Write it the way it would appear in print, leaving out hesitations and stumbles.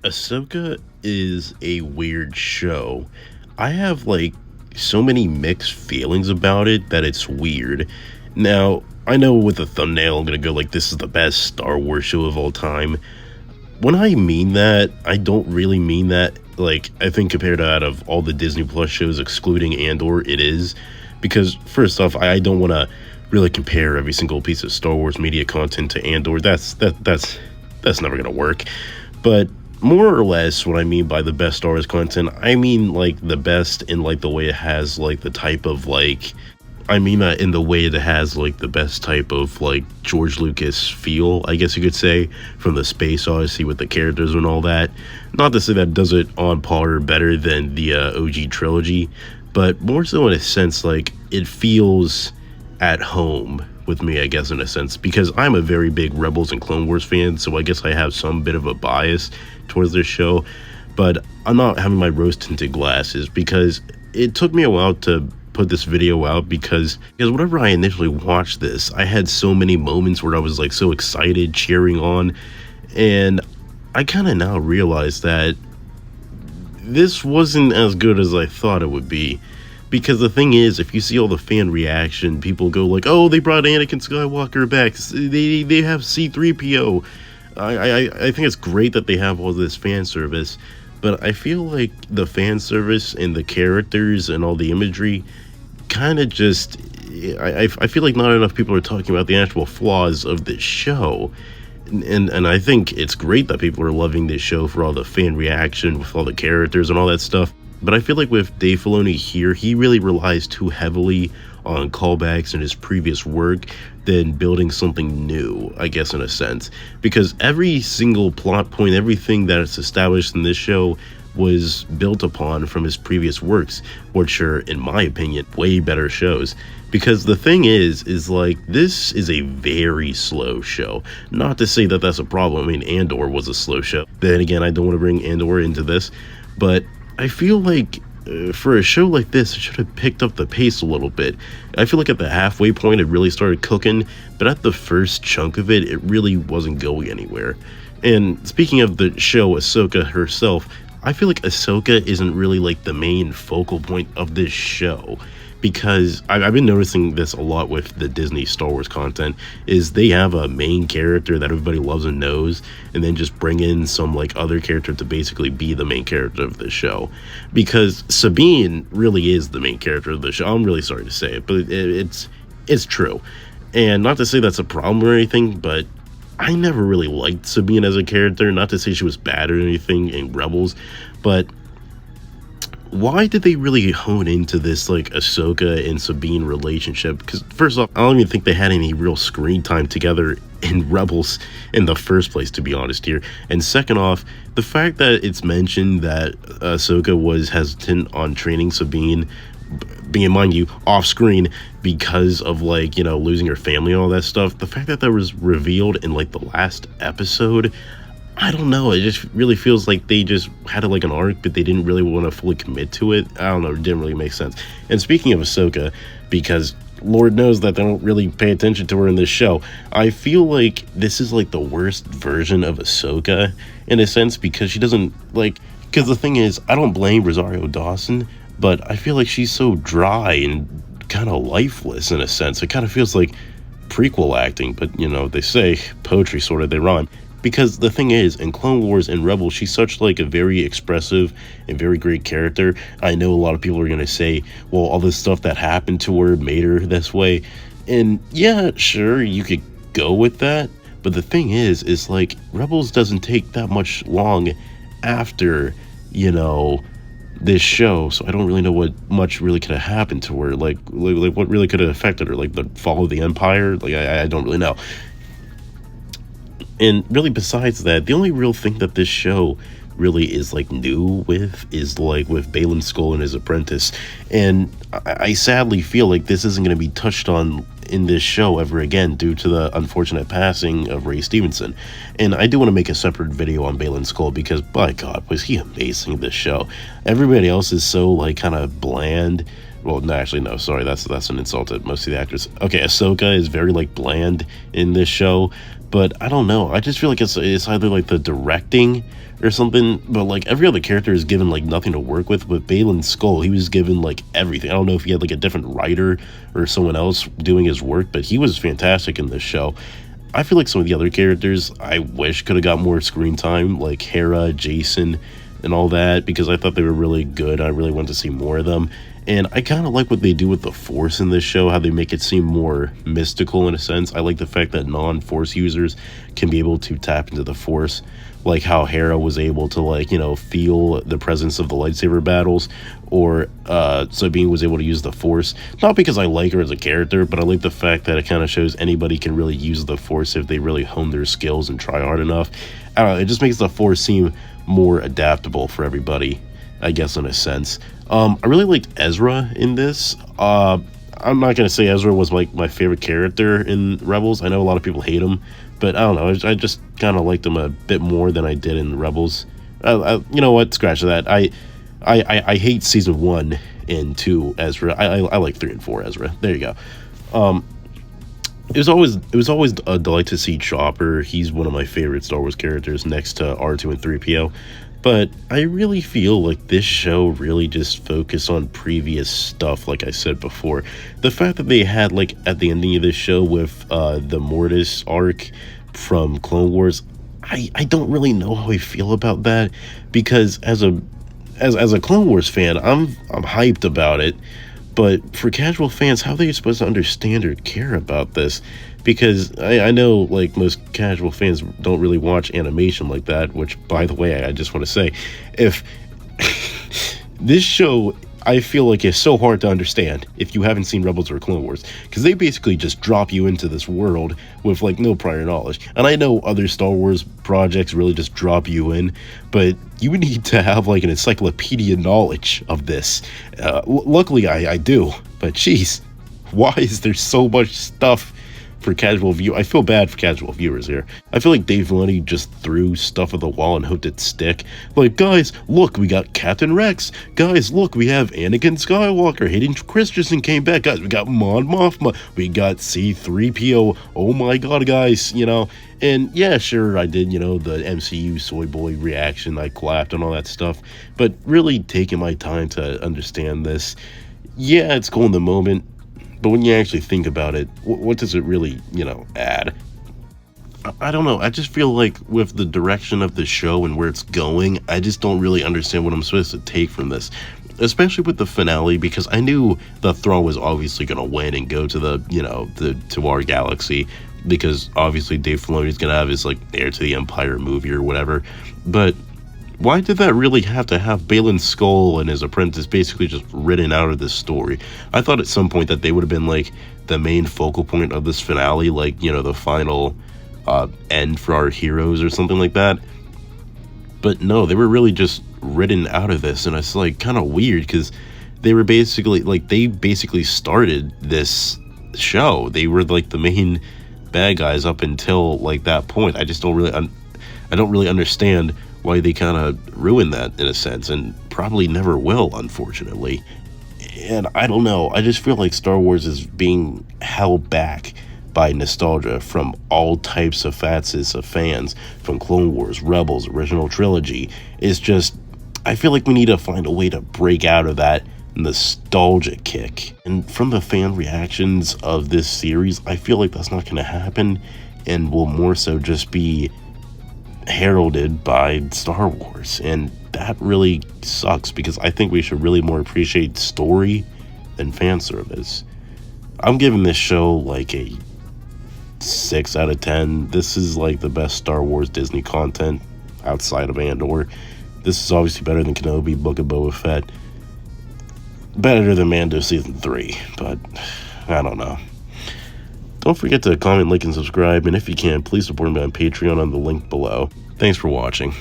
Ahsoka is a weird show. I have so many mixed feelings about it that it's weird. Now, I know with the thumbnail I'm gonna go like this is the best Star Wars show of all time. When I mean that, I don't really mean that. I think compared to out of all the Disney Plus shows, excluding Andor, it is. Because first off, I don't want to really compare every single piece of Star Wars media content to Andor. That's never gonna work. But more or less, what I mean by the best Star Wars content, I mean the best in the way it has the type of I mean that in the way that has the best type of George Lucas feel, I guess you could say, from the Space Odyssey with the characters and all that. Not to say that does it on par or better than the OG trilogy, but more so in a sense it feels at home with me, I guess, in a sense, because I'm a very big Rebels and Clone Wars fan, so I guess I have some bit of a bias towards this show. But I'm not having my rose-tinted glasses because it took me a while to put this video out because whenever I initially watched this, I had so many moments where I was so excited, cheering on, and I kind of now realize that this wasn't as good as I thought it would be. Because the thing is, if you see all the fan reaction, people go oh, they brought Anakin Skywalker back, they have C-3PO. I think it's great that they have all this fan service, but I feel like the fan service and the characters and all the imagery kind of just, I feel like not enough people are talking about the actual flaws of this show. And I think it's great that people are loving this show for all the fan reaction with all the characters and all that stuff. But I feel like with Dave Filoni here, he really relies too heavily on callbacks in his previous work than building something new, I guess, in a sense. Because every single plot point, everything that's established in this show was built upon from his previous works, which are, in my opinion, way better shows. Because the thing is this is a very slow show. Not to say that that's a problem. I mean, Andor was a slow show. Then again, I don't want to bring Andor into this, but I feel like for a show like this, it should have picked up the pace a little bit. I feel like at the halfway point, it really started cooking, but at the first chunk of it, it really wasn't going anywhere. And speaking of the show, Ahsoka herself, I feel like Ahsoka isn't really the main focal point of this show. Because I've been noticing this a lot with the Disney Star Wars content, is they have a main character that everybody loves and knows, and then just bring in some other character to basically be the main character of the show. Because Sabine really is the main character of the show. I'm really sorry to say it, but it's true. And not to say that's a problem or anything, but I never really liked Sabine as a character. Not to say she was bad or anything in Rebels, but why did they really hone into this Ahsoka and Sabine relationship? Because first off, I don't even think they had any real screen time together in Rebels in the first place, to be honest here. And second off, the fact that it's mentioned that Ahsoka was hesitant on training Sabine, being, mind you, off screen because of losing her family and all that stuff. The fact that was revealed in the last episode, I don't know, it just really feels like they just had an arc, but they didn't really want to fully commit to it. I don't know, it didn't really make sense. And speaking of Ahsoka, because Lord knows that they don't really pay attention to her in this show, I feel like this is the worst version of Ahsoka, in a sense, because she doesn't, because the thing is, I don't blame Rosario Dawson, but I feel like she's so dry and kind of lifeless, in a sense. It kind of feels like prequel acting, but, they say poetry sort of, they rhyme. Because the thing is, in Clone Wars and Rebels, she's such a very expressive and very great character. I know a lot of people are going to say, well, all this stuff that happened to her made her this way. And yeah, sure, you could go with that. But the thing is Rebels doesn't take that much long after, this show. So I don't really know what much really could have happened to her. What really could have affected her. The fall of the Empire? I don't really know. And really, besides that, the only real thing that this show really is new with is with Baylan Skoll and his apprentice. And I sadly feel like this isn't going to be touched on in this show ever again due to the unfortunate passing of Ray Stevenson. And I do want to make a separate video on Baylan Skoll because, by God, was he amazing in this show. Everybody else is so kind of bland. Well, no, actually, no, sorry, that's an insult to most of the actors. Okay, Ahsoka is very, bland in this show, but I don't know. I just feel like it's either like the directing or something. But like every other character is given like nothing to work with. With Balin Skull, he was given like everything. I don't know if he had like a different writer or someone else doing his work, but he was fantastic in this show. I feel like some of the other characters I wish could have got more screen time, like Hera, Jason, and all that, because I thought they were really good. I really wanted to see more of them. And I kind of like what they do with the Force in this show, how they make it seem more mystical in a sense. I like the fact that non-Force users can be able to tap into the Force, like how Hera was able to, like, you know, feel the presence of the lightsaber battles, or Sabine was able to use the Force. Not because I like her as a character, but I like the fact that it kind of shows anybody can really use the Force if they really hone their skills and try hard enough. I don't know, it just makes the Force seem more adaptable for everybody, I guess, in a sense. I really liked Ezra in this. I'm not gonna say Ezra was like my favorite character in Rebels. I know a lot of people hate him, but I don't know. I just kind of liked him a bit more than I did in Rebels. You know what? Scratch that. I hate season 1 and 2 Ezra. I like 3 and 4 Ezra. There you go. It was always a delight to see Chopper. He's one of my favorite Star Wars characters next to R2 and 3PO. But I really feel like this show really just focused on previous stuff, like I said before. The fact that they had, like, at the ending of this show with the Mortis arc from Clone Wars, I don't really know how I feel about that, because as a Clone Wars fan, I'm hyped about it. But for casual fans, how are they supposed to understand or care about this? Because I know, like, most casual fans don't really watch animation like that, which, by the way, I just want to say, if this show, I feel like, is so hard to understand if you haven't seen Rebels or Clone Wars, because they basically just drop you into this world with, like, no prior knowledge. And I know other Star Wars projects really just drop you in, but you need to have, like, an encyclopedia knowledge of this. Luckily, I do, but jeez, why is there so much stuff for casual view? I feel bad for casual viewers here. I feel like Dave Filoni just threw stuff at the wall and hoped it'd stick. Like, guys, look, we got Captain Rex. Guys, look, we have Anakin Skywalker. Hayden Christensen came back. Guys, we got Mon Mothma. We got C-3PO. Oh my god, guys, you know. And yeah, sure, I did, you know, the MCU soy boy reaction. I clapped and all that stuff. But really taking my time to understand this, yeah, it's cool in the moment. But when you actually think about it, what does it really, you know, add? I don't know. I just feel like with the direction of the show and where it's going, I just don't really understand what I'm supposed to take from this. Especially with the finale, because I knew the throne was obviously going to win and go to the, you know, to our galaxy, because obviously Dave Filoni is going to have his, like, Heir to the Empire movie or whatever. But why did that really have to have Balin Skull and his apprentice basically just written out of this story? I thought at some point that they would have been, like, the main focal point of this finale, like, you know, the final end for our heroes or something like that. But no, they were really just written out of this, and it's, like, kind of weird, because they were basically, like, they basically started this show. They were, like, the main bad guys up until, like, that point. I just don't really I don't really understand why they kind of ruined that, in a sense, and probably never will, unfortunately. And I don't know, I just feel like Star Wars is being held back by nostalgia from all types of facets of fans, from Clone Wars, Rebels, original trilogy. It's just, I feel like we need to find a way to break out of that nostalgia kick. And from the fan reactions of this series, I feel like that's not going to happen, and will more so just be heralded by Star Wars. And that really sucks, because I think we should really more appreciate story than fan service. I'm giving this show like a 6 out of 10. This is like the best Star Wars Disney content outside of Andor. This is obviously better than Kenobi, Book of Boba Fett. Better than Mando Season 3, but I don't know. Don't forget to comment, like, and subscribe, and if you can, please support me on Patreon on the link below. Thanks for watching.